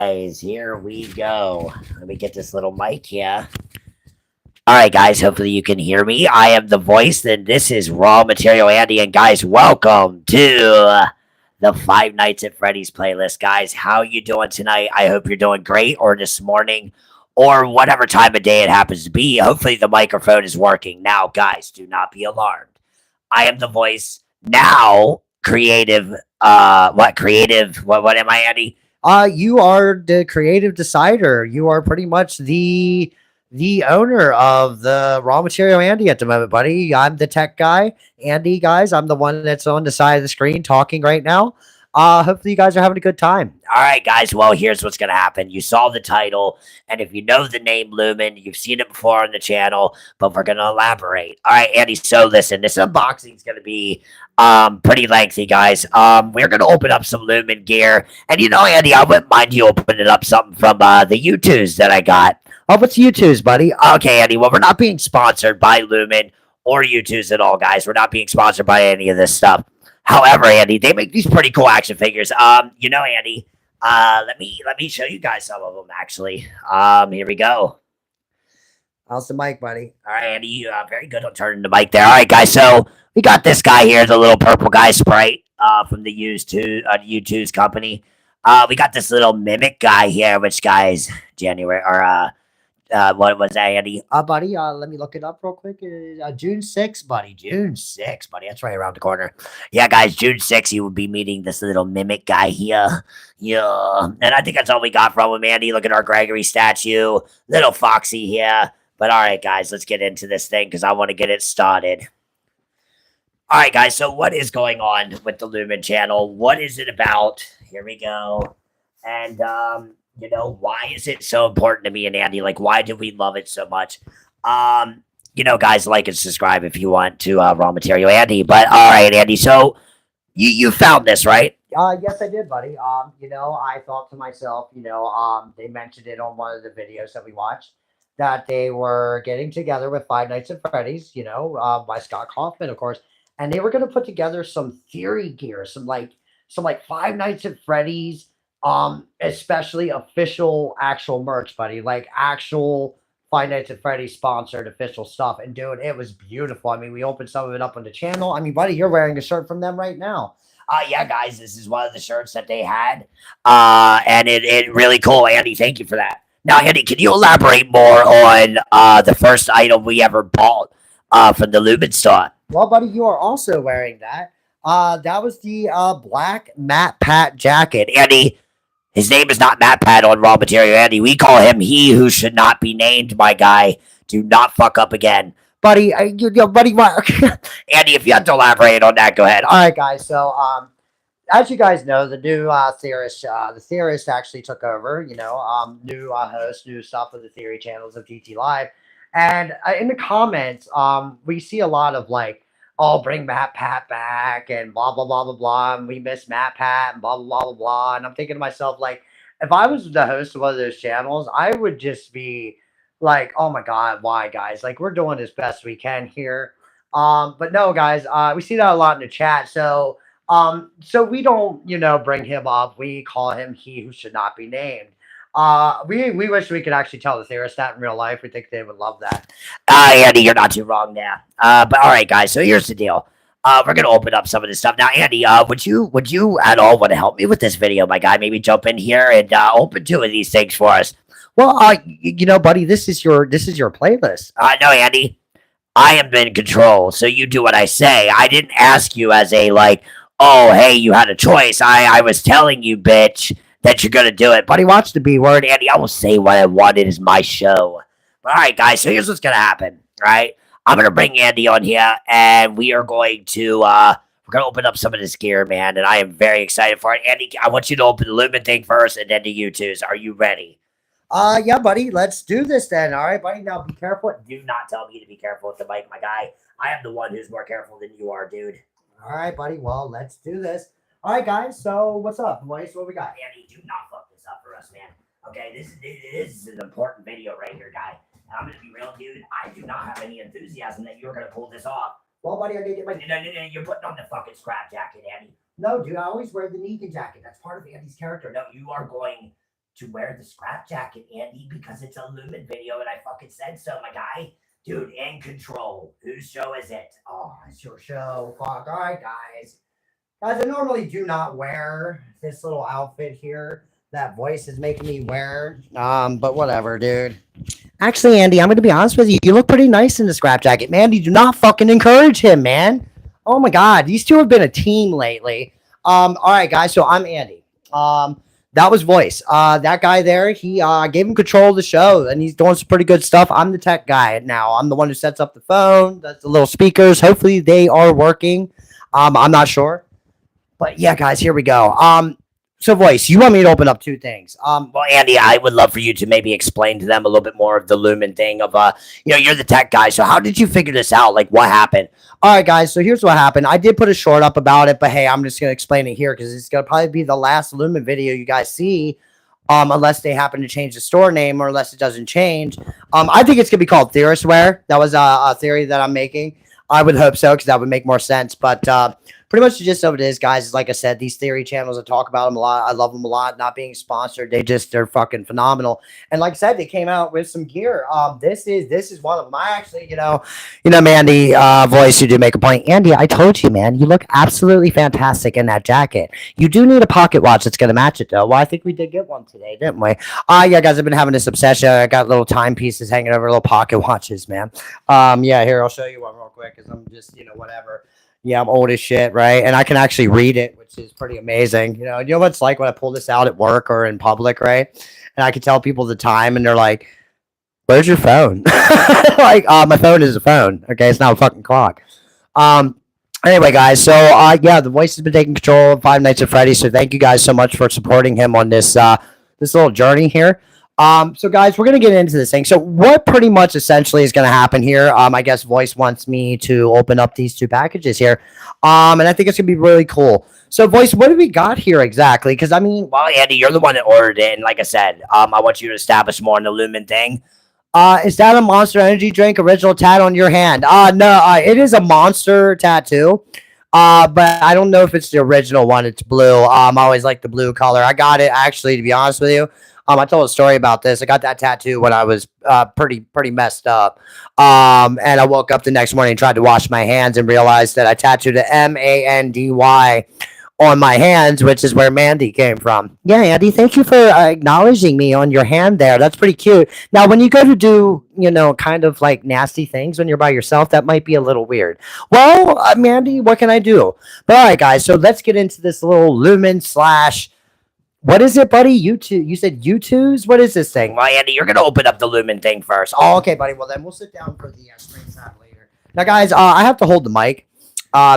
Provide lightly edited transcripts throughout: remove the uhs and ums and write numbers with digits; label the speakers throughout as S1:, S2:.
S1: Guys, here we go. Let me get this little mic here. All right, guys. Hopefully you can hear me. I am the voice, and this is Raw Material Andy. And guys, welcome to the Five Nights at Freddy's playlist. Guys, how you doing tonight? I hope you're doing great, or this morning, or whatever time of day it happens to be. Hopefully the microphone is working now. Guys, do not be alarmed. I am the voice now. Creative. What creative? What am I, Andy?
S2: You are the creative decider. You are pretty much the owner of the raw material Andy at the moment, buddy. I'm the tech guy. Andy, guys, I'm the one that's on the side of the screen talking right now. Hopefully you guys are having a good time.
S1: All right, guys. Well, here's what's going to happen. You saw the title, and if you know the name Lumen, you've seen it before on the channel, but we're going to elaborate. All right, Andy. So listen, this unboxing is going to be pretty lengthy, guys. We're going to open up some Lumen gear, and Andy, I wouldn't mind you opening up something from the YouTubes that I got.
S2: Oh, what's YouTube's, buddy?
S1: Okay, Andy. Well, we're not being sponsored by Lumen or YouTubes at all, guys. We're not being sponsored by any of this stuff. However, Andy, they make these pretty cool action figures. Andy, let me show you guys some of them actually. Here we go.
S2: How's the mic, buddy?
S1: All right, Andy, you very good on turning the mic there. All right, guys. So we got this guy here, the little purple guy Sprite, from the U2's company. We got this little mimic guy here, which guys January or what was that, Andy?
S2: Buddy, let me look it up real quick. June 6th, buddy.
S1: June 6th, buddy. That's right around the corner. Yeah, guys, June 6th, you will be meeting this little mimic guy here. Yeah. And I think that's all we got from him, Andy. Look at our Gregory statue. Little Foxy here. But all right, guys, let's get into this thing because I want to get it started. All right, guys. So what is going on with the Lumen channel? What is it about? Here we go. And why is it so important to me and Andy? Like, why do we love it so much? Guys, like and subscribe if you want to Raw Material Andy. But all right, Andy. So you found this, right?
S2: Yes, I did, buddy. I thought to myself, they mentioned it on one of the videos that we watched that they were getting together with Five Nights at Freddy's, by Scott Kaufman, of course, and they were going to put together some theory gear, some Five Nights at Freddy's, especially official actual merch, buddy, like actual Five Nights at Freddy's sponsored official stuff. And dude, it was beautiful. I mean, we opened some of it up on the channel. I mean, buddy, you're wearing a shirt from them right now.
S1: Yeah, guys, this is one of the shirts that they had. And it really cool, Andy. Thank you for that. Now, Andy, can you elaborate more on the first item we ever bought from the Lumen store?
S2: Well, buddy, you are also wearing that. That was the black Matt Pat jacket.
S1: Andy, his name is not Matt Pat on Raw Material Andy. We call him he who should not be named, my guy. Do not fuck up again.
S2: Buddy, buddy,
S1: Andy, if you have to elaborate on that, go ahead.
S2: All right, guys. So, as you guys know, the new the Theorist actually took over. New host, new stuff with the Theory channels of GT Live, and in the comments, we see a lot of like, "Oh, bring Matt Pat back," and blah blah blah blah blah, and we miss Matt Pat, and blah blah blah blah blah. And I'm thinking to myself, like, if I was the host of one of those channels, I would just be like, "Oh my god, why, guys? Like, we're doing as best we can here." But no, guys, we see that a lot in the chat, so we don't, bring him up. We call him he who should not be named. We wish we could actually tell the Theorist that in real life. We think they would love that.
S1: Andy, you're not too wrong there. But all right, guys. So here's the deal. We're gonna open up some of this stuff now. Andy, would you at all want to help me with this video, my guy? Maybe jump in here and open two of these things for us.
S2: Well, buddy, this is your playlist.
S1: No, Andy. I am in control, so you do what I say. I didn't ask you as a like, oh, hey, you had a choice. I was telling you, bitch, that you're gonna do it.
S2: Buddy, watch the B word.
S1: Andy, I will say what I want. It is my show. All right, guys. So here's what's gonna happen. Right, I'm gonna bring Andy on here, and we are going to we're gonna open up some of this gear, man. And I am very excited for it. Andy, I want you to open the Lumen thing first, and then the U2s. Are you ready?
S2: Yeah, buddy. Let's do this then. All right, buddy. Now be careful.
S1: Do not tell me to be careful with the mic, my guy. I am the one who's more careful than you are, dude.
S2: All right, buddy. Well, let's do this. All right, guys. So what's up, boys? What we got?
S1: Andy, do not fuck this up for us, man. Okay, this is an important video right here, guy. And I'm gonna be real, dude. I do not have any enthusiasm that you're gonna pull this off.
S2: Well, buddy, I did my.
S1: No, you're putting on the fucking scrap jacket, Andy.
S2: No, dude, I always wear the Negan jacket. That's part of Andy's character.
S1: No, you are going to wear the scrap jacket, Andy, because it's a Lumen video and I fucking said so, my guy. Dude, in control. Whose show is it?
S2: Oh, it's your show. Fuck. All right, guys. Guys, I normally do not wear this little outfit here. That voice is making me wear. But whatever, dude. Actually, Andy, I'm going to be honest with you. You look pretty nice in the scrap jacket. Mandy, do not fucking encourage him, man. Oh my God. These two have been a team lately. All right, guys. So I'm Andy. That was voice. That guy there, he gave him control of the show, and he's doing some pretty good stuff. I'm the tech guy now. I'm the one who sets up the phone, does the little speakers. Hopefully they are working. I'm not sure. But yeah, guys, here we go. So voice, you want me to open up two things.
S1: Well, Andy, I would love for you to maybe explain to them a little bit more of the Lumen thing of, you're the tech guy. So how did you figure this out? Like, what happened?
S2: All right, guys. So here's what happened. I did put a short up about it, but hey, I'm just gonna explain it here because it's gonna probably be the last Lumen video you guys see, unless they happen to change the store name or unless it doesn't change. I think it's gonna be called Theorist Wear. That was a theory that I'm making. I would hope so because that would make more sense. But pretty much the gist of it is, guys, is like I said, these theory channels, I talk about them a lot. I love them a lot. Not being sponsored, they're fucking phenomenal. And like I said, they came out with some gear. This is one of them. I actually, Mandy, voice, you do make a point. Andy, I told you, man, you look absolutely fantastic in that jacket. You do need a pocket watch that's gonna match it though. Well, I think we did get one today, didn't we? Yeah, guys, I've been having this obsession. I got little timepieces hanging over, little pocket watches, man. Yeah, here, I'll show you one real quick because I'm just, whatever. Yeah, I'm old as shit, right? And I can actually read it, which is pretty amazing. You know what it's like when I pull this out at work or in public, right? And I can tell people the time, and they're like, "Where's your phone?" Like, my phone is a phone. Okay, it's not a fucking clock. Anyway, guys, so yeah, the voice has been taking control of Five Nights at Freddy. So thank you guys so much for supporting him on this this little journey here. So guys, we're gonna get into this thing. So what pretty much essentially is gonna happen here? I guess Voice wants me to open up these two packages here. And I think it's gonna be really cool. So Voice, what do we got here exactly? Because I mean,
S1: well, Andy, you're the one that ordered it, and like I said, I want you to establish more on the Lumen thing.
S2: Is that a Monster Energy drink original tat on your hand? No, it is a monster tattoo. But I don't know if it's the original one. It's blue. I always like the blue color. I got it actually, to be honest with you. I told a story about this. I got that tattoo when I was pretty messed up. And I woke up the next morning and tried to wash my hands and realized that I tattooed a Mandy on my hands, which is where Mandy came from. Yeah, Andy, thank you for acknowledging me on your hand there. That's pretty cute. Now, when you go to do, kind of like nasty things when you're by yourself, that might be a little weird. Well, Mandy, what can I do? But all right, guys, so let's get into this little Lumen slash... What is it, buddy? YouTube? You said U2s? What is this thing?
S1: Well, Andy, you're gonna open up the Lumen thing first.
S2: Oh, okay, buddy. Well, then we'll sit down for the screen tab later. Now, guys, I have to hold the mic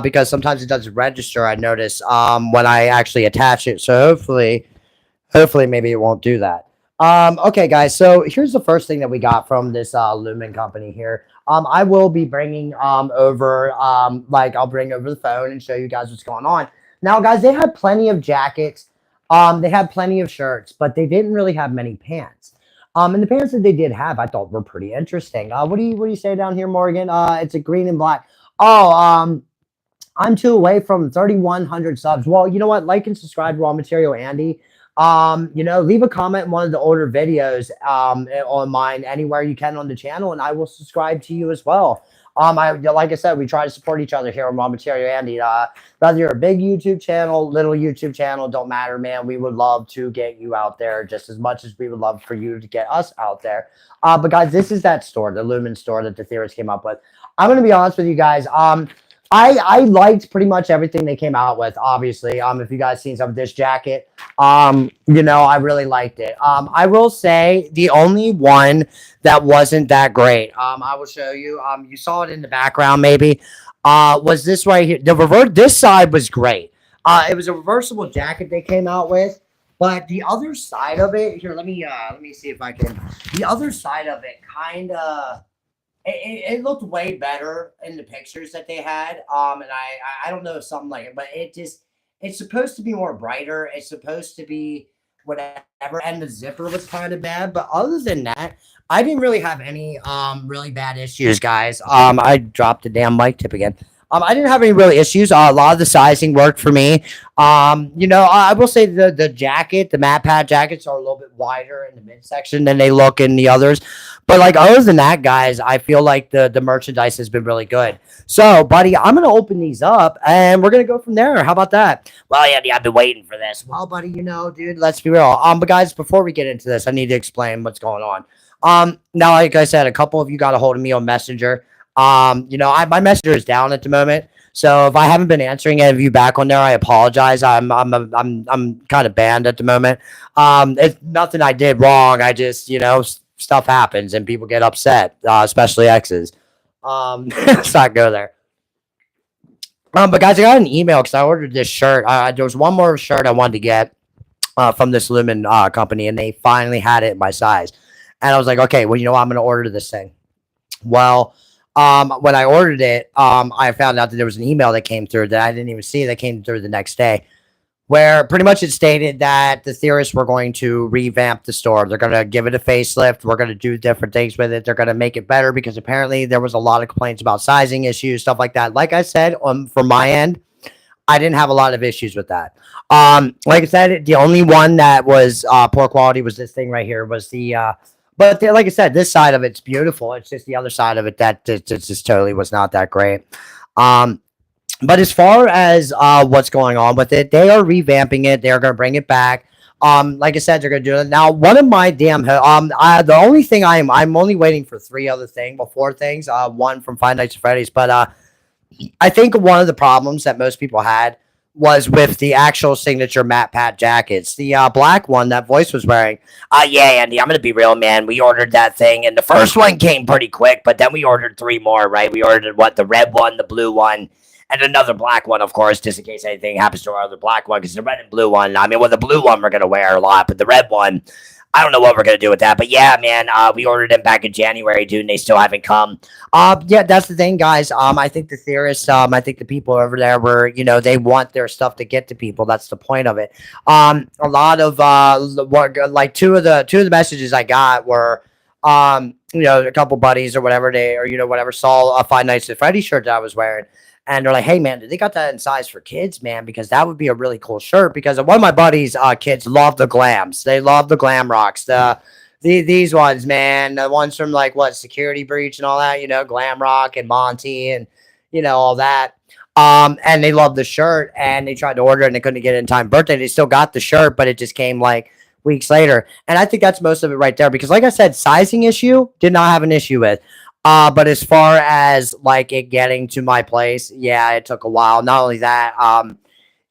S2: because sometimes it doesn't register. I notice when I actually attach it. So hopefully, maybe it won't do that. Okay, guys. So here's the first thing that we got from this Lumen company here. I will be bringing over I'll bring over the phone and show you guys what's going on. Now, guys, they had plenty of jackets. They had plenty of shirts, but they didn't really have many pants. And the pants that they did have, I thought were pretty interesting. What do you say down here, Morgan? It's a green and black. Oh, I'm 2 away from 3,100 subs. Well, you know what? Like and subscribe to Raw Material Andy. Leave a comment in one of the older videos on mine anywhere you can on the channel, and I will subscribe to you as well. Like I said, we try to support each other here on Raw Material Andy. Whether you're a big YouTube channel, little YouTube channel, don't matter, man. We would love to get you out there just as much as we would love for you to get us out there. But guys, this is that store, the Lumen store that the Theorist came up with. I'm going to be honest with you guys. I liked pretty much everything they came out with, obviously. If you guys seen some of this jacket, I really liked it. I will say the only one that wasn't that great, I will show you. You saw it in the background, maybe, was this right here. This side was great. It was a reversible jacket they came out with, but the other side of it, here, let me see if I can. The other side of it kind of... It looked way better in the pictures that they had. And I don't know if something like it, but it's supposed to be more brighter. It's supposed to be whatever. And the zipper was kind of bad. But other than that, I didn't really have any really bad issues, guys. I dropped the damn mic tip again. I didn't have any real issues. A lot of the sizing worked for me. I will say the jacket, the matte pad jackets are a little bit wider in the midsection than they look in the others. But like other than that, guys, I feel like the merchandise has been really good. So, buddy, I'm gonna open these up and we're gonna go from there. How about that?
S1: Well, Andy, I've been waiting for this.
S2: Well, buddy, dude, let's be real. But guys, before we get into this, I need to explain what's going on. Now, like I said, a couple of you got a hold of me on Messenger. My Messenger is down at the moment. So if I haven't been answering any of you back on there, I apologize. I'm kind of banned at the moment. It's nothing I did wrong. I just, stuff happens and people get upset, especially exes. Let's not go there. But guys, I got an email because I ordered this shirt. There was one more shirt I wanted to get from this Lumen company, and they finally had it in my size. And I was like, okay, well, I'm going to order this thing. Well, when I ordered it, I found out that there was an email that came through that I didn't even see that came through the next day, where pretty much it stated that the Theorists were going to revamp the store. They're going to give it a facelift. We're going to do different things with it. They're going to make it better because apparently there was a lot of complaints about sizing issues, stuff like that. Like I said, from my end, I didn't have a lot of issues with that. Like I said, the only one that was poor quality was this thing right here. Was like I said, this side of it's beautiful. It's just the other side of it that just totally was not that great. But as far as what's going on with it, they are revamping it. They're going to bring it back. Like I said, they're going to do it. Now, one of my the only thing I'm only waiting for four things. One from Five Nights at Freddy's, but I think one of the problems that most people had was with the actual signature matte pad jackets. The black one that Voice was wearing.
S1: Yeah, Andy, I'm going to be real, man. We ordered that thing, and the first one came pretty quick, but then we ordered 3 more, right? We ordered, the red one, the blue one, and another black one, of course, just in case anything happens to our other black one, because the red and blue one, the blue one we're going to wear a lot, but the red one, I don't know what we're going to do with that. But yeah, man, we ordered them back in January, dude, and they still haven't come.
S2: Yeah, that's the thing, guys. I think the Theorists, I think the people over there were, they want their stuff to get to people. That's the point of it. A lot of, two of the messages I got were, a couple buddies or whatever whatever saw a Five Nights at Freddy shirt that I was wearing. And they're like, hey, man, they got that in size for kids, man, because that would be a really cool shirt. Because one of my buddies' kids love the glams. They love the glam rocks. These ones, man, the ones from Security Breach and all that, glam rock and Monty and, all that. And they love the shirt and they tried to order it and they couldn't get it in time. Birthday, they still got the shirt, but it just came weeks later. And I think that's most of it right there. Because like I said, sizing issue, did not have an issue with. But as far as it getting to my place, yeah, it took a while. Not only that,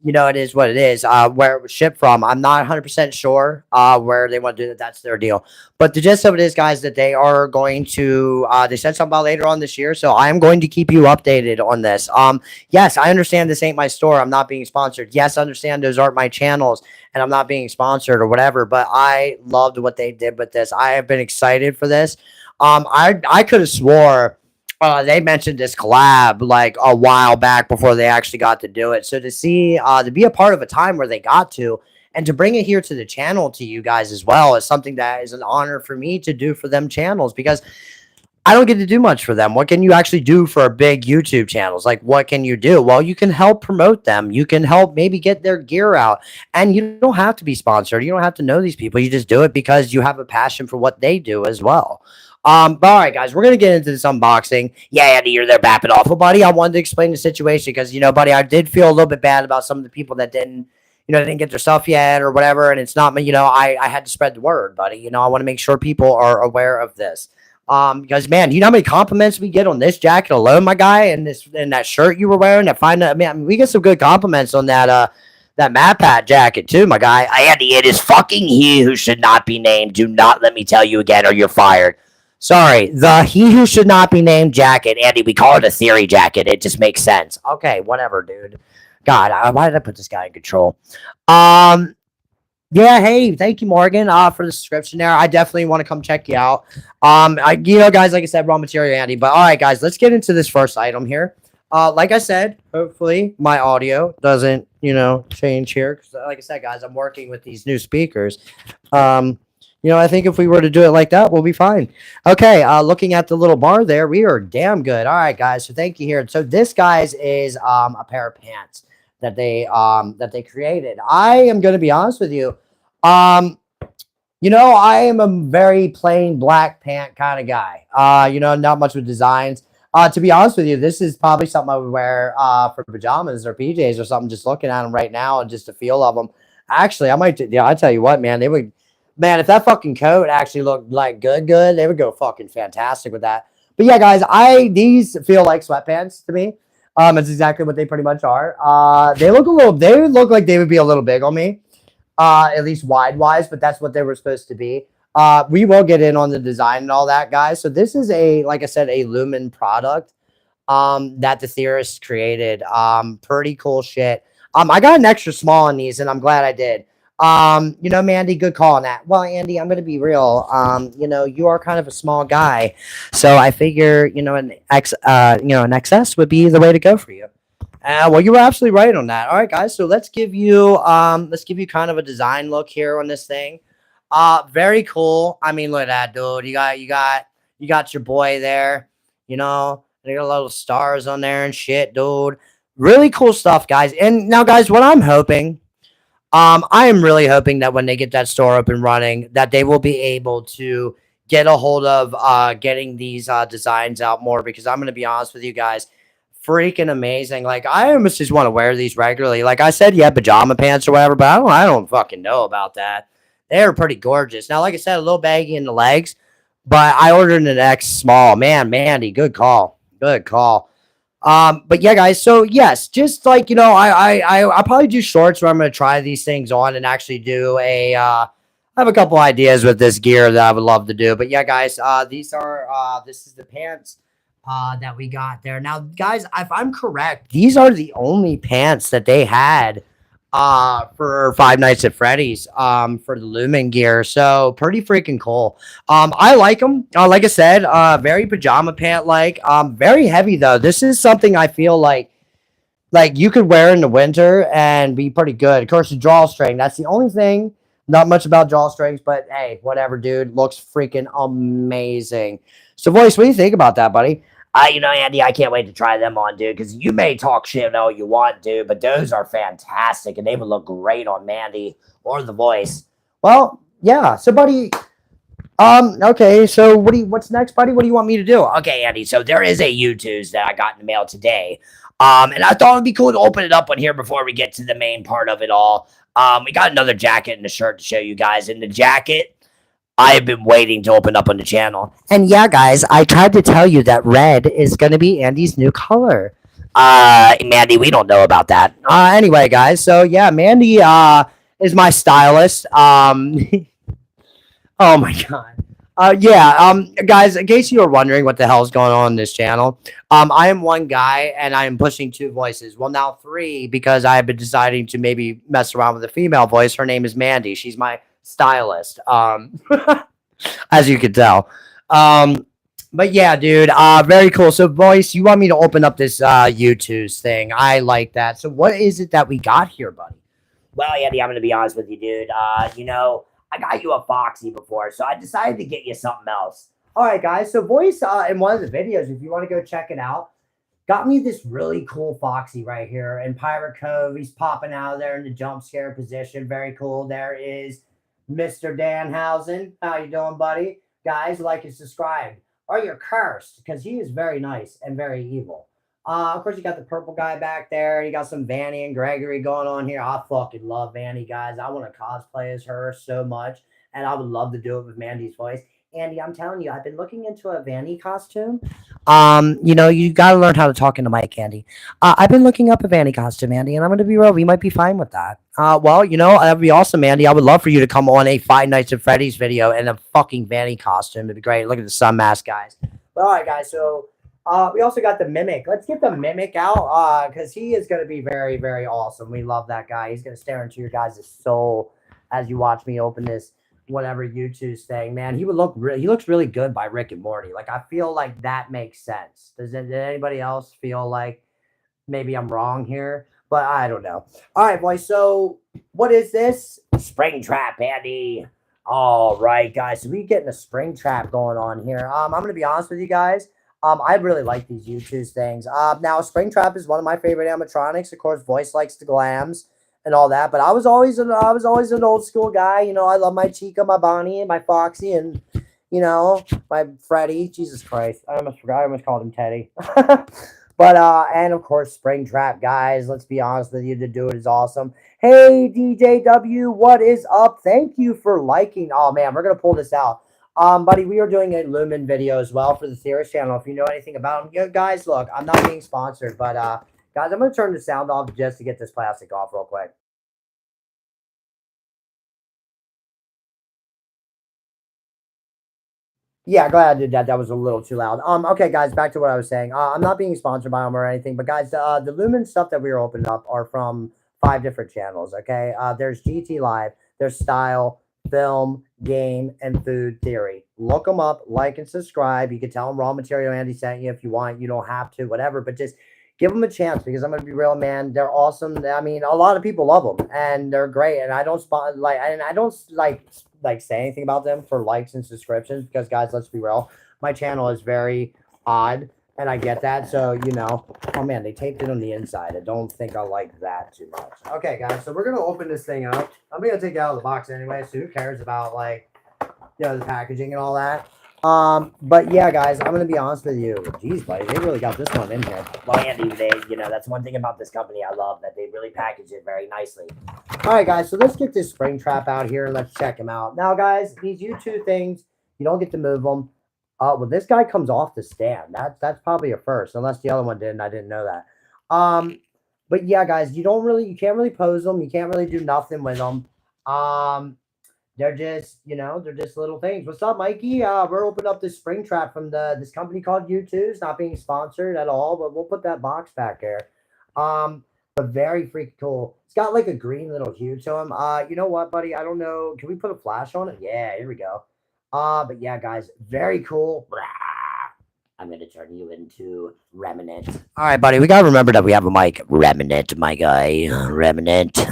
S2: it is what it is. Where it was shipped from, I'm not 100% sure where they want to do that. That's their deal. But the gist of it is, guys, that they are going to, they said something about later on this year. So I am going to keep you updated on this. Yes, I understand this ain't my store. I'm not being sponsored. Yes, I understand those aren't my channels and I'm not being sponsored or whatever. But I loved what they did with this. I have been excited for this. I could have swore they mentioned this collab a while back before they actually got to do it. So to see to be a part of a time where they got to and to bring it here to the channel to you guys as well is something that is an honor for me to do for them channels, because I don't get to do much for them. What can you actually do for a big YouTube channels? What can you do? Well, you can help promote them. You can help maybe get their gear out. And you don't have to be sponsored. You don't have to know these people. You just do it because you have a passion for what they do as well. But all right, guys, we're going to get into this unboxing.
S1: Yeah, Andy, you're there bapping off.
S2: Well, buddy, I wanted to explain the situation because, buddy, I did feel a little bit bad about some of the people that didn't get their stuff yet or whatever. And it's not, I had to spread the word, buddy. I want to make sure people are aware of this. Because, man, you know how many compliments we get on this jacket alone, my guy, and that shirt you were wearing? We get some good compliments on that matte pad jacket too, my guy.
S1: Andy, it is fucking he who should not be named. Do not let me tell you again or you're fired.
S2: Sorry, the he who should not be named jacket.
S1: Andy, we call it a theory jacket. It just makes sense.
S2: Okay, whatever, dude. God, why did I put this guy in control? Yeah, hey, thank you, Morgan, for the subscription there. I definitely want to come check you out. Guys, like I said, raw material, Andy. But all right, guys, let's get into this first item here. Like I said, hopefully my audio doesn't, change here. Because like I said, guys, I'm working with these new speakers. You know, I think if we were to do it like that, we'll be fine. Okay, looking at the little bar there, we are damn good. All right, guys. So thank you here. So this, guys, is a pair of pants that they created. I am going to be honest with you. Um, you know, I am a very plain black pant kind of guy. You know, not much with designs. To be honest with you, this is probably something I would wear for pajamas or PJs or something. Just looking at them right now and just the feel of them. Actually, I might. Yeah, I tell you what, man, they would. Man, if that fucking coat actually looked like good, they would go fucking fantastic with that. But yeah, guys, these feel like sweatpants to me. It's exactly what they pretty much are. They look a little. They look like they would be a little big on me, at least wide wise, but that's what they were supposed to be. We will get in on the design and all that, guys. So this is like I said, a Lumen product that the Theorist created. Pretty cool shit. I got an extra small on these, and I'm glad I did. You know, Mandy, good call on that. Well, Andy, I'm gonna be real. You know, you are kind of a small guy, so I figure, you know, an XS would be the way to go for you. Well, you were absolutely right on that. All right, guys. So let's give you kind of a design look here on this thing. Very cool. I mean, look at that, dude. You got your boy there. You know, they got little stars on there and shit, dude. Really cool stuff, guys. And now, guys, what I'm hoping, I am really hoping that when they get that store up and running, that they will be able to get a hold of getting these designs out more, because I'm going to be honest with you guys, freaking amazing. Like, I almost just want to wear these regularly. Like I said, yeah, pajama pants or whatever, but I don't fucking know about that. They're pretty gorgeous. Now, like I said, a little baggy in the legs, but I ordered an X small. Man, Mandy, good call. Good call. But yeah, guys. So yes, just like, you know, I'll probably do shorts where I'm going to try these things on and actually do I have a couple ideas with this gear that I would love to do. But yeah, guys, this is the pants that we got there. Now, guys, if I'm correct, these are the only pants that they had for Five Nights at Freddy's for the Lumen gear. So pretty freaking cool. I like them. Like I said, very pajama pant like. Very heavy though. This is something I feel like you could wear in the winter and be pretty good. Of course, the drawstring. That's the only thing. Not much about drawstrings, but hey, whatever, dude. Looks freaking amazing. So, Voice, what do you think about that, buddy?
S1: You know, Andy, I can't wait to try them on, dude, because you may talk shit all you want, dude, but those are fantastic, and they would look great on Mandy or The Voice.
S2: Well, yeah. So, buddy, okay. So, what's next, buddy? What do you want me to do?
S1: Okay, Andy, so there is a U2s that I got in the mail today. And I thought it'd be cool to open it up on here before we get to the main part of it all. We got another jacket and a shirt to show you guys. In the jacket, I have been waiting to open up on the channel.
S2: And yeah, guys, I tried to tell you that red is going to be Andy's new color.
S1: Mandy, we don't know about that.
S2: Anyway, guys, so yeah, Mandy is my stylist. Oh my god. Guys, in case you were wondering what the hell is going on this channel, I am one guy and I am pushing two voices. Well, now three, because I have been deciding to maybe mess around with a female voice. Her name is Mandy. She's my stylist. As you can tell. But yeah, dude, very cool. So, Voice, you want me to open up this U2's thing? I like that. So, what is it that we got here, buddy?
S1: Well, Andy, I'm going to be honest with you, dude. You know, I got you a Foxy before, so I decided to get you something else.
S2: All right, guys. So, Voice, in one of the videos, if you want to go check it out, got me this really cool Foxy right here in Pirate Cove. He's popping out of there in the jump scare position. Very cool. There is Mr. Danhausen. How you doing, buddy? Guys, like and subscribe. Or you're cursed, because he is very nice and very evil. Of course, you got the purple guy back there. You got some Vanny and Gregory going on here. I fucking love Vanny, guys. I want to cosplay as her so much, and I would love to do it with Mandy's voice. Andy, I'm telling you, I've been looking into a Vanny costume. You know, you got to learn how to talk in the mic, Andy. I've been looking up a Vanny costume, Andy, and I'm going to be real. We might be fine with that. Well, you know, that would be awesome, Andy. I would love for you to come on a Five Nights at Freddy's video in a fucking Vanny costume. It'd be great. Look at the sun mask, guys. Well, all right, guys. So, we also got the Mimic. Let's get the Mimic out because he is going to be very, very awesome. We love that guy. He's going to stare into your guys' soul as you watch me open this whatever YouTube's thing. Man, he looks really good by Rick and Morty. Like, I feel like that makes sense. Did anybody else feel like maybe I'm wrong here? But I don't know. All right, boys. So what is this?
S1: Springtrap, Andy.
S2: All right, guys. So we getting a spring trap going on here. I'm gonna be honest with you guys. I really like these YouTube things. Now spring trap is one of my favorite animatronics. Of course, voice likes the glams and all that. But I was always an old school guy. You know, I love my Chica, my Bonnie, and my Foxy, and my Freddy. Jesus Christ, I almost forgot. I almost called him Teddy. But and of course, Springtrap guys. Let's be honest with you, the dude is awesome. Hey DJW, what is up? Thank you for liking. Oh man, we're gonna pull this out. Buddy, we are doing a Lumen video as well for the Theorist channel. If you know anything about them, guys, look, I'm not being sponsored, but guys, I'm gonna turn the sound off just to get this plastic off real quick. Yeah, glad I did that. That was a little too loud. Okay, guys, back to what I was saying. I'm not being sponsored by them or anything, but guys, the Lumen stuff that we are opening up are from 5 different channels. Okay, there's GT Live, there's Style, Film, Game, and Food Theory. Look them up, like and subscribe. You can tell them Raw Material Andy sent you if you want. You don't have to, whatever, but just give them a chance because I'm gonna be real, man. They're awesome. I mean, a lot of people love them and they're great. And I don't say anything about them for likes and subscriptions because guys, let's be real, my channel is very odd and I get that. So oh man, they taped it on the inside. I don't think I like that too much. Okay, guys, so we're gonna open this thing up. I'm gonna take it out of the box anyway, so who cares about the packaging and all that. But yeah, guys, I'm gonna be honest with you. Jeez, buddy, they really got this one in here. Well, Andy, that's one thing about this company I love, that they really package it very nicely. All right, guys, so let's get this spring trap out here and let's check him out. Now, guys, these YouTube things, you don't get to move them. Well, this guy comes off the stand. That's probably a first, unless the other one didn't. I didn't know that. But yeah, guys, you can't really pose them. You can't really do nothing with them. They're just, they're just little things. What's up, Mikey? We're opening up this spring trap from this company called U2. It's not being sponsored at all, but we'll put that box back there. But very freaking cool. It's got like a green little hue to him. You know what, buddy? I don't know. Can we put a flash on it? Yeah, here we go. But yeah, guys, very cool. I'm going to turn you into Remnant. All right, buddy. We got to remember that we have a mic. Remnant, my guy. Remnant.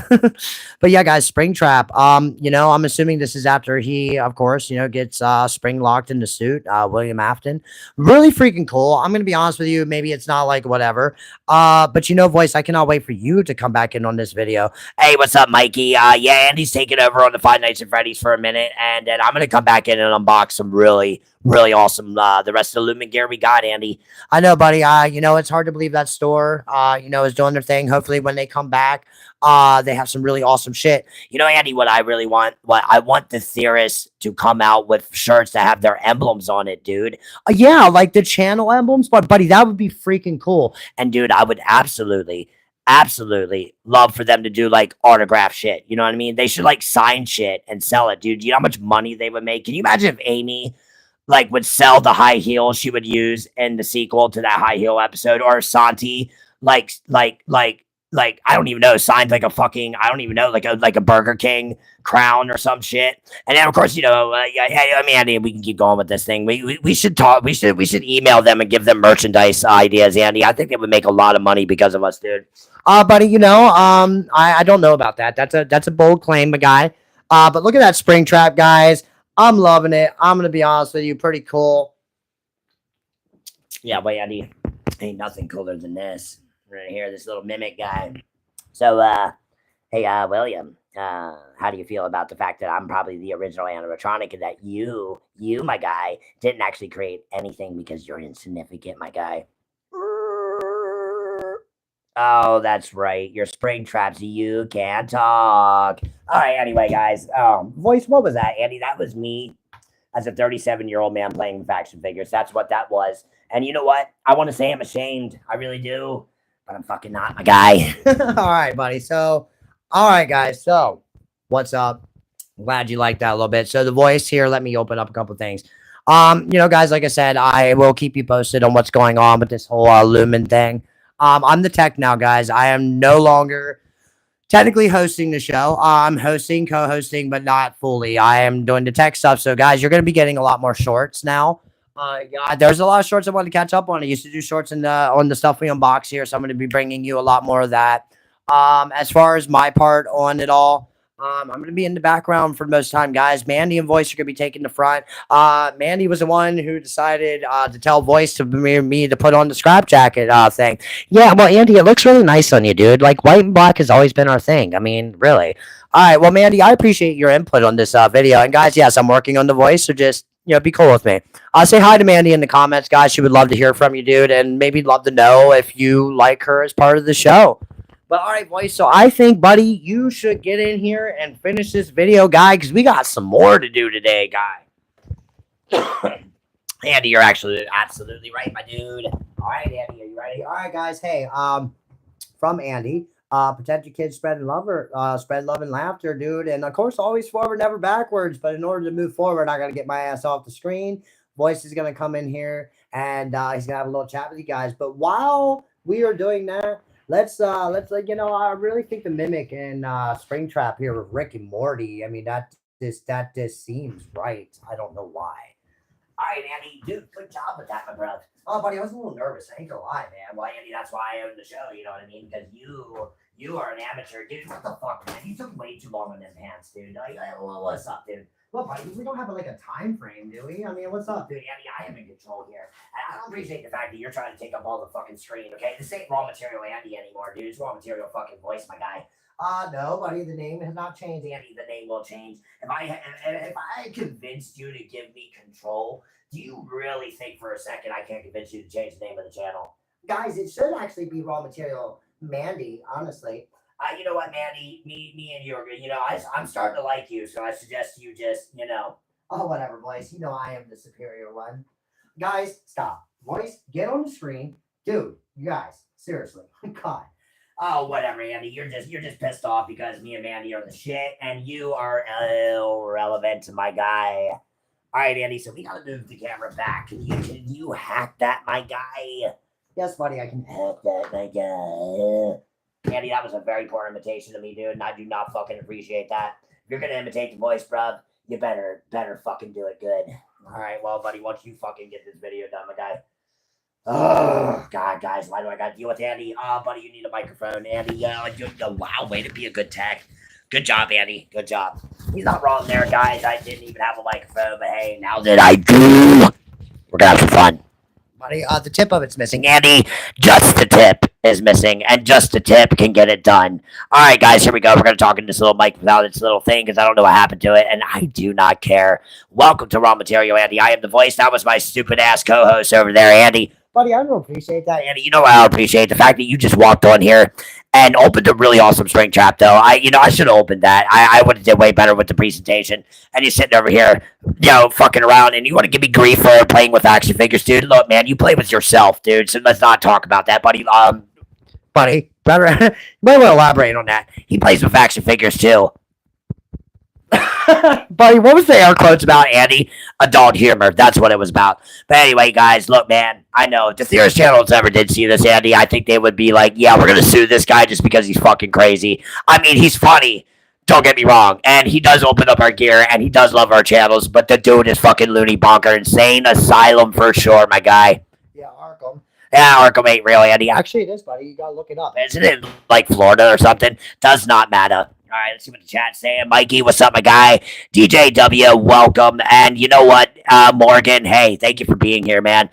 S2: But yeah, guys, Springtrap. I'm assuming this is after he, of course, gets spring locked in the suit. William Afton. Really freaking cool. I'm going to be honest with you. Maybe it's not like whatever. But voice, I cannot wait for you to come back in on this video. Hey, what's up, Mikey? Yeah, Andy's taking over on the Five Nights at Freddy's for a minute. And then I'm going to come back in and unbox some really awesome the rest of the Lumen gear we got, Andy. I know, buddy. It's hard to believe that store is doing their thing. Hopefully when they come back, they have some really awesome shit. Andy, what I want the Theorists to come out with shirts that have their emblems on it, dude. Yeah, like the channel emblems, but buddy, that would be freaking cool. And dude, I would absolutely love for them to do like autograph shit. You know what I mean? They should like sign shit and sell it, dude. You know how much money they would make? Can you imagine if Amy would sell the high heel she would use in the sequel to that high heel episode, or Santi like I don't even know, signed like a fucking, I don't even know, like a Burger King crown or some shit. And then of course, Andy, we can keep going with this thing. We should talk. We should email them and give them merchandise ideas, Andy. I think they would make a lot of money because of us, dude. Buddy, I don't know about that. That's a bold claim, my guy. But look at that spring trap, guys. I'm loving it. I'm gonna be honest with you, pretty cool. Yeah, wait, Andy, ain't nothing cooler than this right here. This little mimic guy. So, hey, William, how do you feel about the fact that I'm probably the original animatronic and that you, my guy, didn't actually create anything because you're insignificant, my guy? Oh, that's right. Your spring traps. You can't talk. All right. Anyway, guys. Voice. What was that, Andy? That was me as a 37-year-old man playing with action figures. That's what that was. And you know what? I want to say I'm ashamed. I really do. But I'm fucking not, my guy. All right, buddy. So, all right, guys. So, what's up? I'm glad you liked that a little bit. So, the voice here. Let me open up a couple things. Guys. Like I said, I will keep you posted on what's going on with this whole Lumen thing. I'm the tech now, guys. I am no longer technically hosting the show. I'm hosting, co-hosting, but not fully. I am doing the tech stuff. So, guys, you're going to be getting a lot more shorts now. Yeah, there's a lot of shorts I want to catch up on. I used to do shorts on the stuff we unbox here, so I'm going to be bringing you a lot more of that. As far as my part on it all, I'm going to be in the background for the most time, guys. Mandy and Voice are going to be taking the front. Mandy was the one who decided to tell Voice to me to put on the scrap jacket thing. Yeah, well, Andy, it looks really nice on you, dude. Like, white and black has always been our thing. I mean, really. All right, well, Mandy, I appreciate your input on this video. And, guys, yes, I'm working on the Voice, so just, be cool with me. I'll say hi to Mandy in the comments, guys. She would love to hear from you, dude, and maybe love to know if you like her as part of the show. But all right, Voice. So I think, buddy, you should get in here and finish this video, guy, because we got some more to do today, guy. Andy, you're actually absolutely right, my dude. All right, Andy, are you ready? All right, guys. Hey, from Andy, protect your kids, spread love and laughter, dude. And of course, always forward, never backwards. But in order to move forward, I gotta get my ass off the screen. Voice is gonna come in here and he's gonna have a little chat with you guys. But while we are doing that, let's I really think the Mimic and Springtrap here with Rick and Morty. I mean, that just seems right. I don't know why. All right, Andy, dude, good job with that, my brother. Oh, buddy, I was a little nervous. I ain't gonna lie, man. Well, Andy, that's why I own the show. You know what I mean? Because you are an amateur, dude. What the fuck, man? You took way too long on them pants, dude. What's up, dude? Well, buddy, we don't have like a time frame, do we? I mean, what's up, dude? Andy, I am in control here. And I don't appreciate the fact that you're trying to take up all the fucking screen, okay? This ain't raw material Andy anymore, dude. It's raw material fucking Voice, my guy. No, buddy, the name has not changed, Andy. The name will change. If I convinced you to give me control, do you really think for a second I can't convince you to change the name of the channel? Guys, it should actually be Raw Material Mandy, honestly. You know what, Mandy? Me and you are good. I'm starting to like you, so I suggest you just, oh, whatever, Voice. I am the superior one. Guys, stop. Voice, get on the screen. Dude, you guys, seriously. God. Oh, whatever, Andy. You're just pissed off because me and Mandy are the shit, and you are irrelevant to my guy. All right, Andy. So we gotta move the camera back. Can you hack that, my guy? Yes, buddy. I can hack that, my guy. Andy, that was a very poor imitation of me, dude, and I do not fucking appreciate that. If you're gonna imitate the Voice, bruv, you better fucking do it good. All right, well, buddy, once you fucking get this video done, my guy. Oh, God, guys, why do I got to deal with Andy? Buddy, you need a microphone. Andy, wow, way to be a good tech. Good job, Andy. Good job. He's not wrong there, guys. I didn't even have a microphone, but hey, now that I do, we're going to have some fun. Buddy, the tip of it's missing. Andy, just the tip is missing, and just the tip can get it done. All right, guys, here we go. We're going to talk in this little mic without its little thing because I don't know what happened to it, and I do not care. Welcome to Raw Material, Andy. I am the Voice. That was my stupid-ass co-host over there, Andy. Buddy, I don't appreciate that, Andy. You know what I appreciate? The fact that you just walked on here and opened a really awesome string trap, though. I should have opened that. I would have did way better with the presentation. And you're sitting over here, fucking around, and you want to give me grief for playing with action figures, dude. Look, man, you play with yourself, dude. So let's not talk about that, buddy. Buddy, better elaborate on that. He plays with action figures too. Buddy, what was the air quotes about, Andy? Adult humor. That's what it was about. But anyway, guys, look, man, I know if the Theorist channels ever did see this, Andy, I think they would be like, yeah, we're going to sue this guy just because he's fucking crazy. I mean, he's funny. Don't get me wrong. And he does open up our gear, and he does love our channels, but the dude is fucking loony bonker. Insane asylum for sure, my guy. Yeah, Arkham. Yeah, Arkham ain't real, Andy. Actually, it is, buddy. You got to look it up. Isn't it like Florida or something? Does not matter. All right, let's see what the chat's saying. Mikey, what's up, my guy? DJW, welcome. And you know what, Morgan, hey, thank you for being here, man.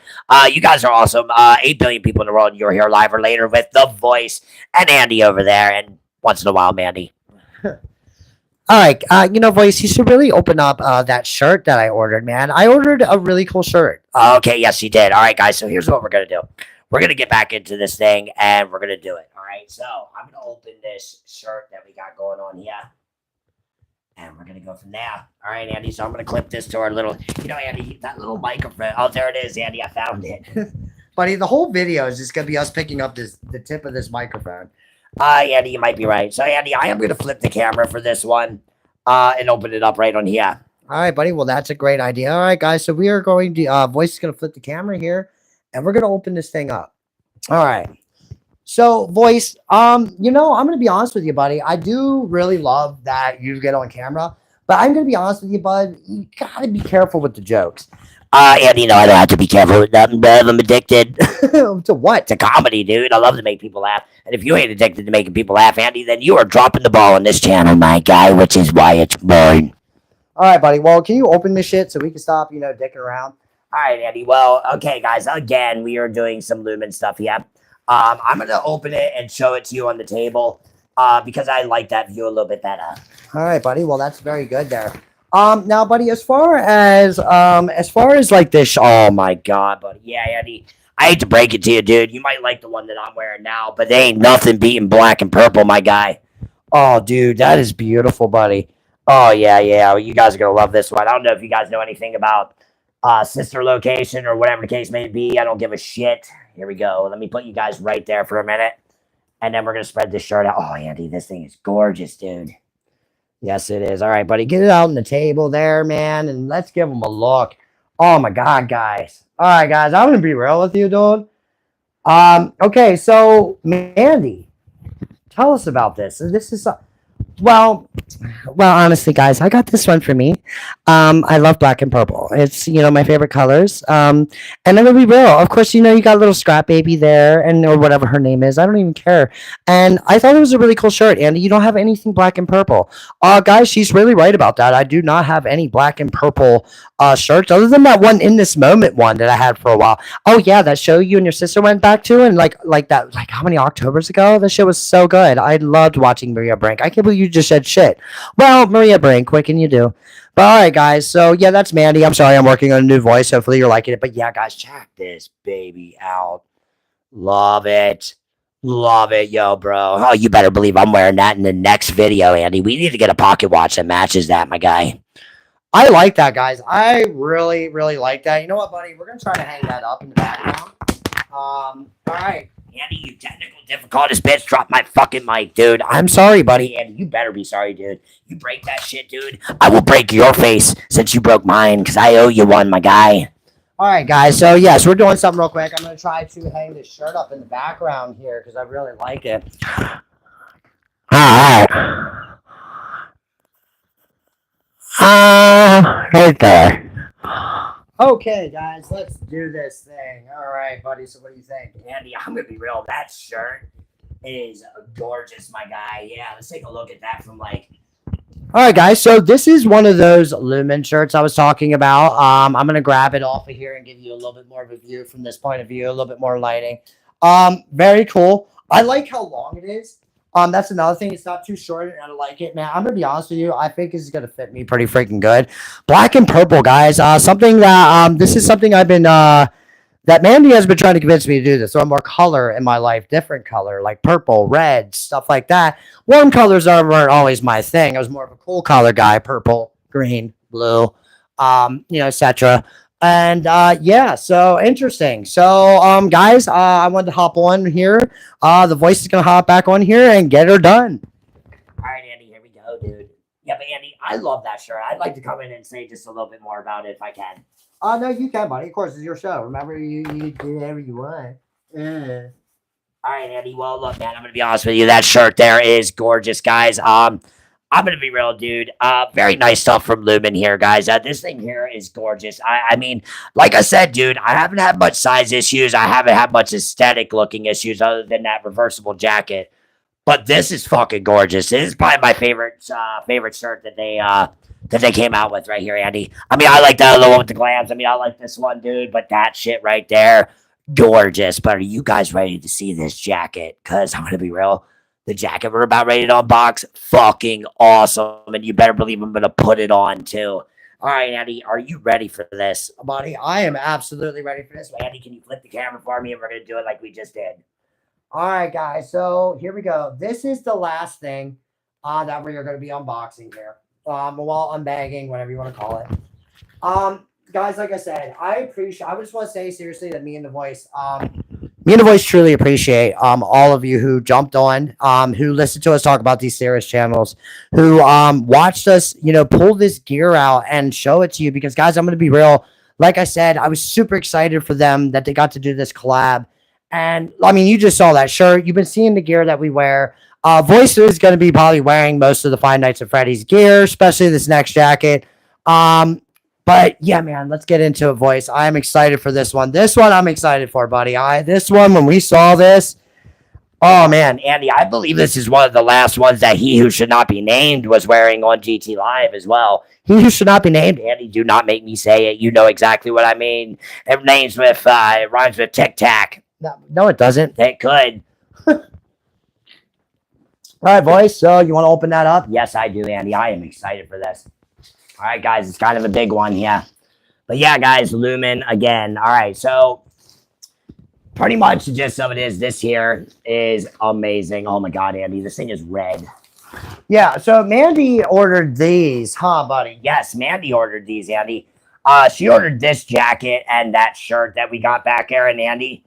S2: You guys are awesome. 8 billion people in the world, and you're here live or later with The Voice and Andy over there. And once in a while, Mandy. All right, Voice, you should really open up that shirt that I ordered, man. I ordered a really cool shirt. Okay, yes, you did. All right, guys, so here's what we're going to do. We're going to get back into this thing, and we're going to do it. All right, so I'm going to open this shirt that we got going on here, and we're going to go from there. All right, Andy, so I'm going to clip this to our little, Andy, that little microphone. Oh, there it is, Andy. I found it. Buddy, the whole video is just going to be us picking up the tip of this microphone. Andy, you might be right. So, Andy, I am going to flip the camera for this one and open it up right on here. All right, buddy. Well, that's a great idea. All right, guys, so we are going to, Voice is going to flip the camera here. And we're going to open this thing up. All right. So, Voice, I'm going to be honest with you, buddy. I do really love that you get on camera. But I'm gonna be honest with you, bud. You gotta be careful with the jokes.
S1: And I don't have to be careful with nothing, but I'm addicted to what? To comedy, dude. I love to make people laugh. And if you ain't addicted to making people laugh, Andy, then you are dropping the ball on this channel, my guy, which is why it's mine.
S2: All right, buddy. Well, can you open this shit so we can stop, dicking around?
S1: All right, Andy. Well, okay, guys. Again, we are doing some Lumen stuff here. I'm gonna open it and show it to you on the table, because I like that view a little bit better.
S2: All right, buddy. Well, that's very good there. Now, buddy, as far as like this,
S1: Oh my god, buddy. Yeah, Andy. I hate to break it to you, dude. You might like the one that I'm wearing now, but they ain't nothing beating black and purple, my guy.
S2: oh, dude, that is beautiful, buddy.
S1: Oh yeah, yeah. You guys are gonna love this one. I don't know if you guys know anything about sister location or whatever the case may be. I don't give a shit. Here we go. Let me put you guys right there for a minute, and then we're gonna spread this shirt out. Oh, Andy, this thing is gorgeous, dude.
S2: Yes, it is. All right, buddy, get it out on the table there, man, and let's give them a look. Oh my God, guys. All right, guys, I'm gonna be real with you, dude. Okay, so Mandy, tell us about this. This is well, honestly, guys, I got this one for me. I love black and purple. It's my favorite colors. And I'm gonna be real. Of course, you got a little scrap baby there, and or whatever her name is. I don't even care. And I thought it was a really cool shirt. Andy, you don't have anything black and purple. Guys, she's really right about that. I do not have any black and purple shirts other than that one In This Moment one that I had for a while. Oh yeah, that show you and your sister went back to, and like that, like how many Octobers ago? The show was so good. I loved watching Maria Brink. I can't believe you just said shit. Well, Maria Brink, what can you do? But all right, guys. So yeah, that's Mandy. I'm sorry, I'm working on a new voice. Hopefully you're liking it. But yeah, guys, check this baby out. Love it. Love it, yo, bro. Oh, you better believe I'm wearing that in the next video, Andy. We need to get a pocket watch that matches that, my guy. I like that, guys. I really, really like that. You know what, buddy? We're gonna try to hang that up in the background. All right.
S1: Andy, you technical difficulties bitch, drop my fucking mic, dude. I'm sorry, buddy. Andy, you better be sorry, dude. You break that shit, dude. I will break your face since you broke mine, because I owe you one, my guy.
S2: All right, guys. So, yes, we're doing something real quick. I'm going to try to hang this shirt up in the background here because I really like it.
S1: All right. Right there.
S2: Okay, guys, let's do this thing. All right, buddy. So what do you think?
S1: Andy, I'm going to be real. That shirt is gorgeous, my guy. Yeah, let's take a look at that from like...
S2: All right, guys. So this is one of those Lumen shirts I was talking about. I'm going to grab it off of here and give you a little bit more of a view from this point of view, a little bit more lighting. Very cool. I like how long it is. That's another thing. It's not too short, and I like it, man. I'm gonna be honest with you. I think this is gonna fit me pretty freaking good. Black and purple, guys. Something that this is something I've been that Mandy has been trying to convince me to do this. So more color in my life, different color, like purple, red, stuff like that. Warm colors weren't always my thing. I was more of a cool color guy: purple, green, blue, etc. And yeah, so interesting. So guys, I wanted to hop on here. The voice is gonna hop back on here and get her done.
S1: All right, Andy, here we go, dude. Yeah, but Andy, I love that shirt. I'd like to come in and say just a little bit more about it if I can.
S2: No, you can, buddy. Of course, it's your show. Remember, you do whatever you want. Yeah.
S1: All right, Andy. Well, look, man, I'm gonna be honest with you. That shirt there is gorgeous, guys. I'm gonna be real, dude. Very nice stuff from Lumen here, guys. This thing here is gorgeous. I mean, like I said, dude, I haven't had much size issues. I haven't had much aesthetic looking issues other than that reversible jacket. But this is fucking gorgeous. This is probably my favorite shirt that they came out with right here, Andy. I mean, I like the other one with the glams. I mean, I like this one, dude. But that shit right there, gorgeous. But are you guys ready to see this jacket? Cause I'm gonna be real. The jacket we're about ready to unbox, fucking awesome. And you better believe I'm going to put it on, too. All right, Andy, are you ready for this?
S2: Buddy, I am absolutely ready for this.
S1: Andy, can you flip the camera for me? And we're going to do it like we just did.
S2: All right, guys. So here we go. This is the last thing that we're going to be unboxing here. Well, unbagging, whatever you want to call it. Guys, like I said, I just want to say seriously that me and the voice truly appreciate all of you who jumped on, who listened to us talk about these Theorist channels, who watched us, pull this gear out and show it to you. Because, guys, I'm going to be real. Like I said, I was super excited for them that they got to do this collab. And, I mean, you just saw that shirt. You've been seeing the gear that we wear. Voice is going to be probably wearing most of the Five Nights at Freddy's gear, especially this next jacket. But yeah, man, let's get into it, Voice. I'm excited for this one. This one I'm excited for, buddy. This one, when we saw this, oh man, Andy, I believe this is one of the last ones that He Who Should Not Be Named was wearing on GT Live as well. He Who Should Not Be Named, Andy, do not make me say it. You know exactly what I mean. It rhymes with tic tac. No, it doesn't. It could. All right, boys. So you want to open that up? Yes, I do, Andy. I am excited for this. All right, guys. It's kind of a big one, yeah. But yeah, guys, Lumen again. All right, so pretty much the gist of it is this here is amazing. Oh my God, Andy, this thing is red. Yeah, so Mandy ordered these, huh, buddy? Yes, Mandy ordered these, Andy. She ordered this jacket and that shirt that we got back there, and Andy.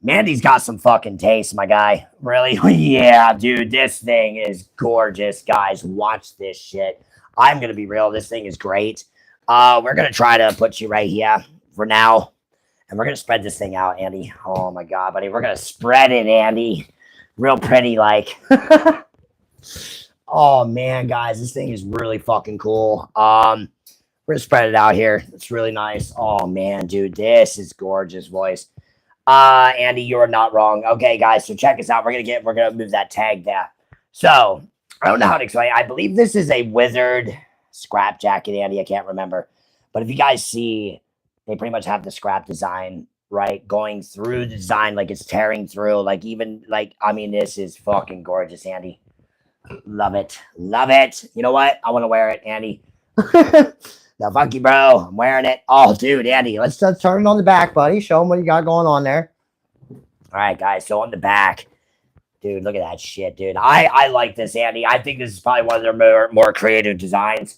S2: Mandy's got some fucking taste, my guy. Really? Yeah, dude, this thing is gorgeous, guys. Watch this shit. I'm going to be real. This thing is great. We're going to try to put you right here for now. And we're going to spread this thing out, Andy. Oh, my God, buddy. We're going to spread it, Andy. Real pretty, like. Oh, man, guys. This thing is really fucking cool. We're going to spread it out here. It's really nice. Oh, man, dude. This is gorgeous, boys. Andy, you're not wrong. Okay, guys, so check us out. We're gonna move that tag there. So I don't know how to explain. I believe this is a wizard scrap jacket, Andy. I can't remember, but if you guys see, they pretty much have the scrap design right going through the design, like it's tearing through. Like even like I mean, this is fucking gorgeous, Andy. Love it, love it. You know what? I want to wear it, Andy. Now, fuck you, bro. I'm wearing it. Oh, dude, Andy, let's turn it on the back, buddy. Show them what you got going on there. All right, guys. So on the back, dude, look at that shit, dude. I like this, Andy. I think this is probably one of their more creative designs.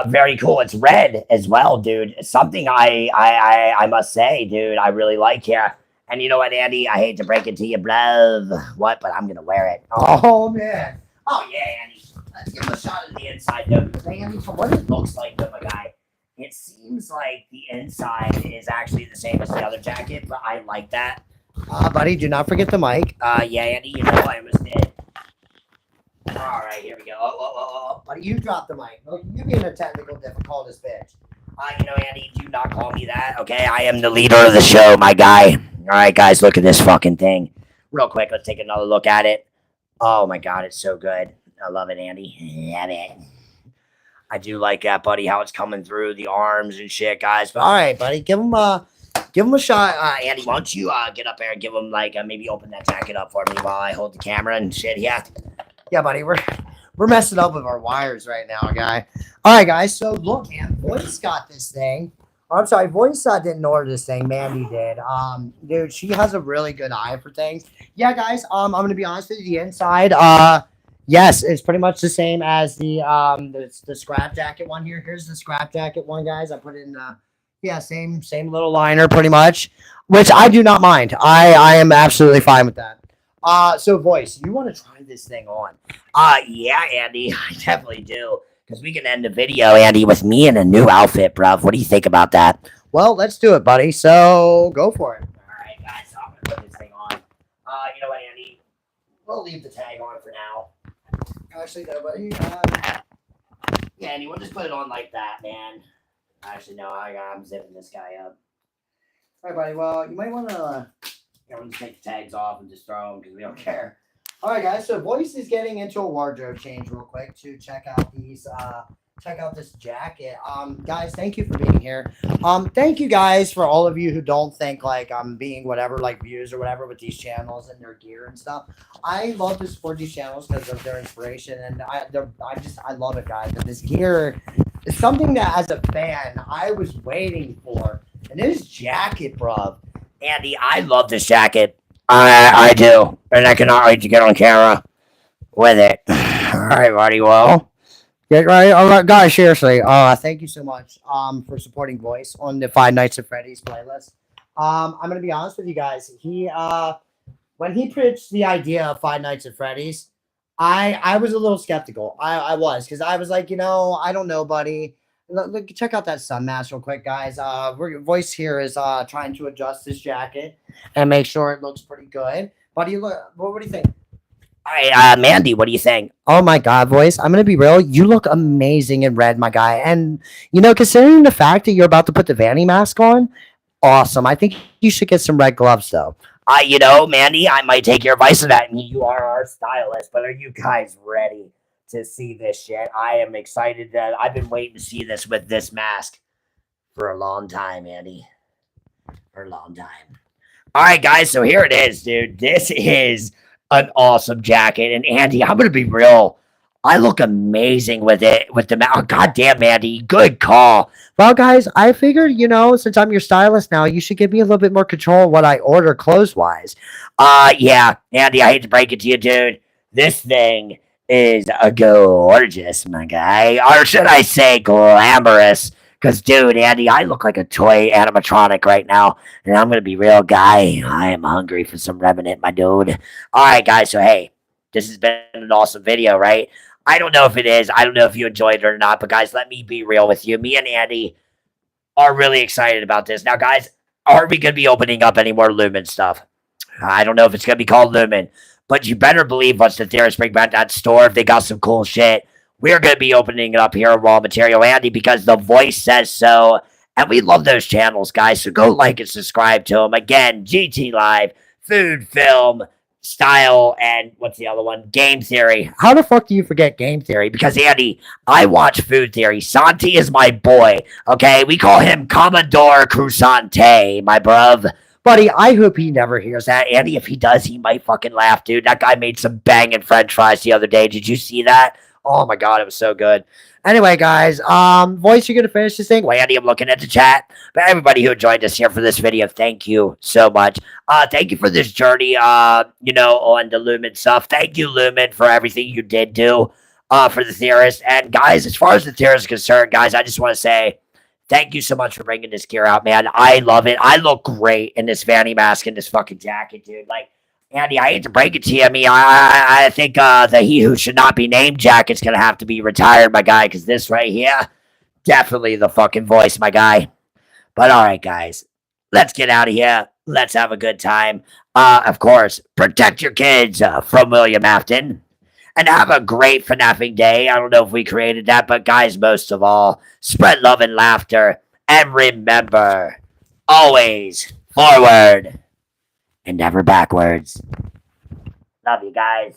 S2: Very cool. It's red as well, dude. Something I must say, dude, I really like here. And you know what, Andy? I hate to break it to you, bro. What? But I'm gonna wear it. Oh man. Oh yeah, Andy. Let's give him a shot of the inside, though. Andy, from what it looks like, though, my guy, it seems like the inside is actually the same as the other jacket, but I like that. Buddy, do not forget the mic. Yeah, Andy, you know I almost did. All right, here we go. Oh. Buddy, you dropped the mic. Look, you being a technical difficultist bitch. You know, Andy, do not call me that, okay? I am the leader of the show, my guy. All right, guys, look at this fucking thing. Real quick, let's take another look at it. Oh, my God, it's so good. I love it, Andy. Love it. I do like that, buddy, how it's coming through the arms and shit, guys. But all right, buddy, give him a shot. Andy, why don't you get up there and give him like maybe open that jacket up for me while I hold the camera and shit. Yeah, buddy, we're messing up with our wires right now, guy. All right, guys. So look, man, Voice got this thing. I'm sorry, Voice didn't order this thing. Mandy did. Dude, she has a really good eye for things. Yeah, guys. I'm gonna be honest with you. The inside, yes, it's pretty much the same as the scrap jacket one here. Here's the scrap jacket one, guys. I put in same little liner pretty much, which I do not mind. I am absolutely fine with that. So Voice, you want to try this thing on? Yeah, Andy, I definitely do. Because we can end the video, Andy, with me in a new outfit, bruv. What do you think about that? Well, let's do it, buddy. So go for it. All right, guys. So I'm gonna put this thing on. You know what, Andy? We'll leave the tag on for now. Actually, no, buddy. Yeah, Andy, we'll just put it on like that, man. Actually, no, I'm zipping this guy up. All right, buddy. Well, you might want to we'll just take the tags off and just throw them because we don't care. All right, guys. So Voice is getting into a wardrobe change real quick to check out these. Check out this jacket. Guys, thank you for being here. Thank you guys for all of you who don't think like I'm being whatever like views or whatever with these channels and their gear and stuff. I love to support these channels because of their inspiration, and I love it, guys. And this gear is something that as a fan I was waiting for. And this jacket, bro. Andy, I love this jacket. I do. And I cannot wait to get on camera with it. All right, buddy. Well, get right. All right, guys, seriously. Thank you so much for supporting Voice on the Five Nights at Freddy's playlist. I'm going to be honest with you guys. When he pitched the idea of Five Nights at Freddy's, I was a little skeptical. I was, because I was like, I don't know, buddy. Look, check out that sun mask real quick, guys. Voice here is trying to adjust this jacket and make sure it looks pretty good. Buddy, look, what do you think?
S1: All right, Mandy, what do you think?
S2: Oh my God, voice. I'm gonna be real. You look amazing in red, my guy. And considering the fact that you're about to put the Vanny mask on, awesome. I think you should get some red gloves though.
S1: Mandy, I might take your advice on that. I mean, you are our stylist, but are you guys ready to see this shit? I am excited that I've been waiting to see this with this mask for a long time, Andy. For a long time. All right, guys, so here it is, dude. This is an awesome jacket. And Andy, I'm gonna be real. I look amazing with it, with the oh, goddamn, Andy, good call.
S2: Well, guys, I figured, since I'm your stylist now, you should give me a little bit more control of what I order clothes wise.
S1: Yeah, Andy, I hate to break it to you, dude. This thing is a gorgeous, my guy, or should I say, glamorous? Because, dude, Andy, I look like a toy animatronic right now, and I'm gonna be real, guy. I am hungry for some Revenant, my dude. All right, guys. So, hey, this has been an awesome video, right? I don't know if it is. I don't know if you enjoyed it or not, but guys, let me be real with you. Me and Andy are really excited about this. Now, guys, are we going to be opening up any more Lumen stuff? I don't know if it's going to be called Lumen, but you better believe once the Theorist bring back that store, if they got some cool shit, we're going to be opening it up here on Raw Material Andy because the voice says so. And we love those channels, guys. So go like and subscribe to them. Again, GT Live, Food, Film, Style, and what's the other one? Game Theory.
S2: How the fuck do you forget game theory?
S1: Because, Andy, I watch Food Theory. Santi is my boy, okay? We call him Commodore Crusante, my bruv.
S2: Buddy, I hope he never hears that.
S1: Andy, if he does, he might fucking laugh, dude. That guy made some banging french fries the other day. Did you see that? Oh, my God, it was so good.
S2: Anyway, guys, voice, you're going to finish this thing?
S1: Well, Andy, I'm looking at the chat. But everybody who joined us here for this video, thank you so much. Thank you for this journey, on the Lumen stuff. Thank you, Lumen, for everything you did do for the Theorist. And, guys, as far as the Theorist is concerned, guys, I just want to say thank you so much for bringing this gear out, man. I love it. I look great in this Vanny mask and this fucking jacket, dude. Like, Andy, I hate to break it to you. I mean, I think the He Who Should Not Be Named jacket's going to have to be retired, my guy, because this right here, definitely the fucking voice, my guy. But all right, guys, let's get out of here. Let's have a good time. Of course, protect your kids from William Afton. And have a great FNAFing day. I don't know if we created that, but guys, most of all, spread love and laughter. And remember, always forward and never backwards. Love you guys.